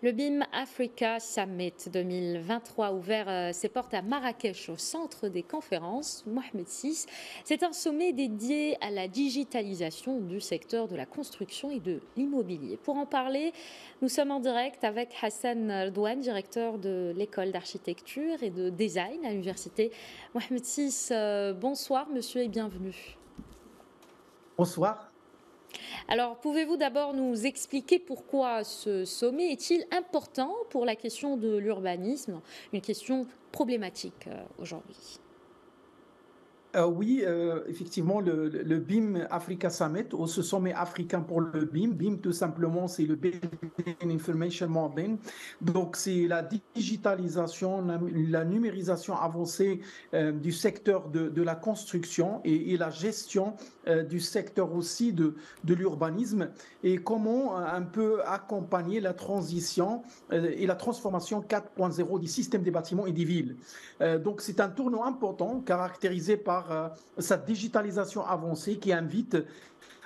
Le BIM Africa Summit 2023 a ouvert ses portes à Marrakech, au centre des conférences Mohamed VI. C'est un sommet dédié à la digitalisation du secteur de la construction et de l'immobilier. Pour en parler, nous sommes en direct avec Hassan Redouane, directeur de l'école d'architecture et de design à l'université Mohamed VI. Bonsoir monsieur et bienvenue. Bonsoir. Alors, pouvez-vous d'abord nous expliquer pourquoi ce sommet est-il important pour la question de l'urbanisme, une question problématique aujourd'hui? Oui, effectivement, le BIM Africa Summit, ou ce sommet africain pour le BIM. BIM, tout simplement, c'est le Building Information Modeling. Donc, c'est la digitalisation, la numérisation avancée du secteur de la construction et la gestion du secteur aussi de l'urbanisme et comment un peu accompagner la transition et la transformation 4.0 du système des bâtiments et des villes. Donc, c'est un tournant important caractérisé par sa digitalisation avancée qui invite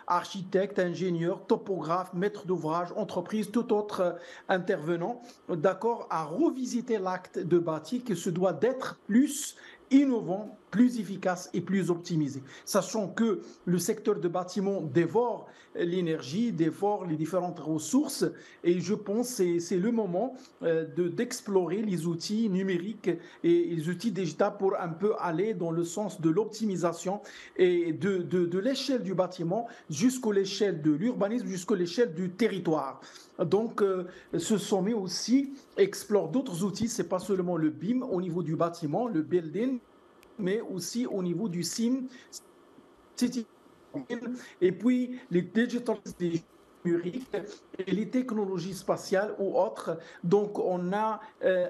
architectes, ingénieurs, topographes, maîtres d'ouvrage, entreprises, tout autre intervenant, d'accord, à revisiter l'acte de bâti qui se doit d'être plus innovant, plus efficace et plus optimisé. Sachant que le secteur de bâtiment dévore l'énergie, dévore les différentes ressources et je pense que c'est le moment d'explorer les outils numériques et les outils digitaux pour un peu aller dans le sens de l'optimisation et de l'échelle du bâtiment jusqu'à l'échelle de l'urbanisme, jusqu'à l'échelle du territoire. Donc, ce sommet aussi explore d'autres outils, c'est pas seulement le BIM au niveau du bâtiment, le building, mais aussi au niveau du SIM, City, et puis les digital numériques et les technologies spatiales ou autres. Donc, on a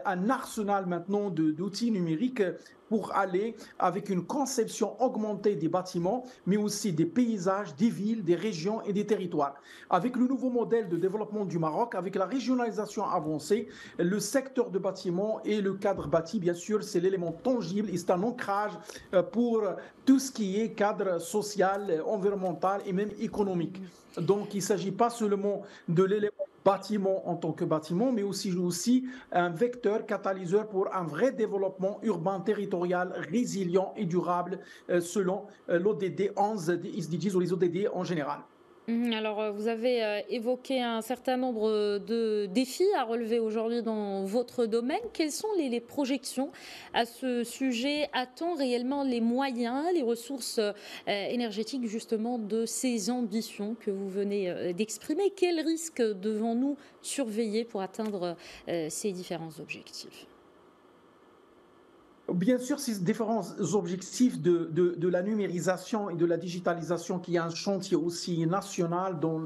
un arsenal maintenant d'outils numériques pour aller avec une conception augmentée des bâtiments, mais aussi des paysages, des villes, des régions et des territoires. Avec le nouveau modèle de développement du Maroc, avec la régionalisation avancée, le secteur de bâtiment et le cadre bâti, bien sûr, c'est l'élément tangible et c'est un ancrage pour tout ce qui est cadre social, environnemental et même économique. Donc, il ne s'agit pas seulement de l'élément bâtiment en tant que bâtiment, mais aussi un vecteur catalyseur pour un vrai développement urbain territorial résilient et durable selon l'ODD 11 des SDGs ou les ODD en général. Alors, vous avez évoqué un certain nombre de défis à relever aujourd'hui dans votre domaine. Quelles sont les projections à ce sujet? A-t-on réellement les moyens, les ressources énergétiques justement de ces ambitions que vous venez d'exprimer? Quels risques devons-nous surveiller pour atteindre ces différents objectifs? Bien sûr, ces différents objectifs de la numérisation et de la digitalisation, qui est un chantier aussi national dans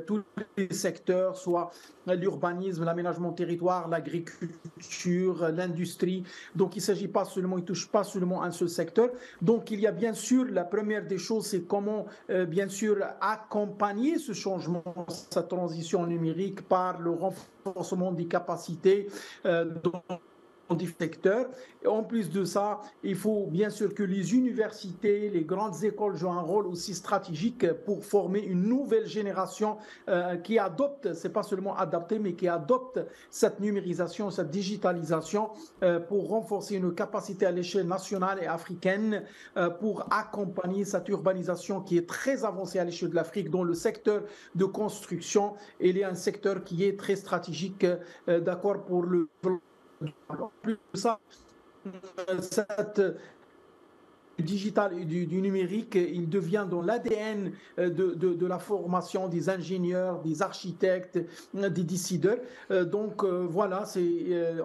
tous les secteurs, soit l'urbanisme, l'aménagement territoire, l'agriculture, l'industrie. Donc, il ne s'agit pas seulement, il ne touche pas seulement un seul secteur. Donc, il y a bien sûr, la première des choses, c'est comment, bien sûr, accompagner ce changement, cette transition numérique par le renforcement des capacités dans du secteur. Et en plus de ça, il faut bien sûr que les universités, les grandes écoles jouent un rôle aussi stratégique pour former une nouvelle génération qui adopte, c'est pas seulement adapter, mais qui adopte cette numérisation, cette digitalisation pour renforcer nos capacités à l'échelle nationale et africaine, pour accompagner cette urbanisation qui est très avancée à l'échelle de l'Afrique dans le secteur de construction. Il y a un secteur qui est très stratégique, d'accord, pour le en plus de ça, cette du digital et du numérique, il devient dans l'ADN de la formation des ingénieurs, des architectes, des décideurs. Donc voilà,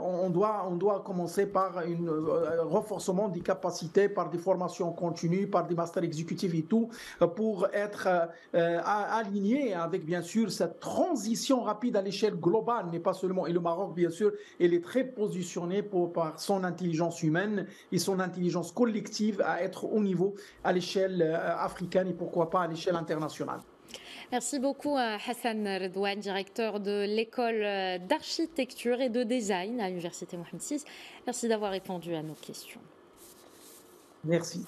on doit commencer par un renforcement des capacités, par des formations continues, par des masters exécutifs et tout, pour être aligné avec bien sûr cette transition rapide à l'échelle globale, mais pas seulement. Et le Maroc, bien sûr, il est très positionné par son intelligence humaine et son intelligence collective à être au niveau à l'échelle africaine et pourquoi pas à l'échelle internationale. Merci beaucoup à Hassan Redouane, directeur de l'école d'architecture et de design à l'Université Mohamed VI. Merci d'avoir répondu à nos questions. Merci.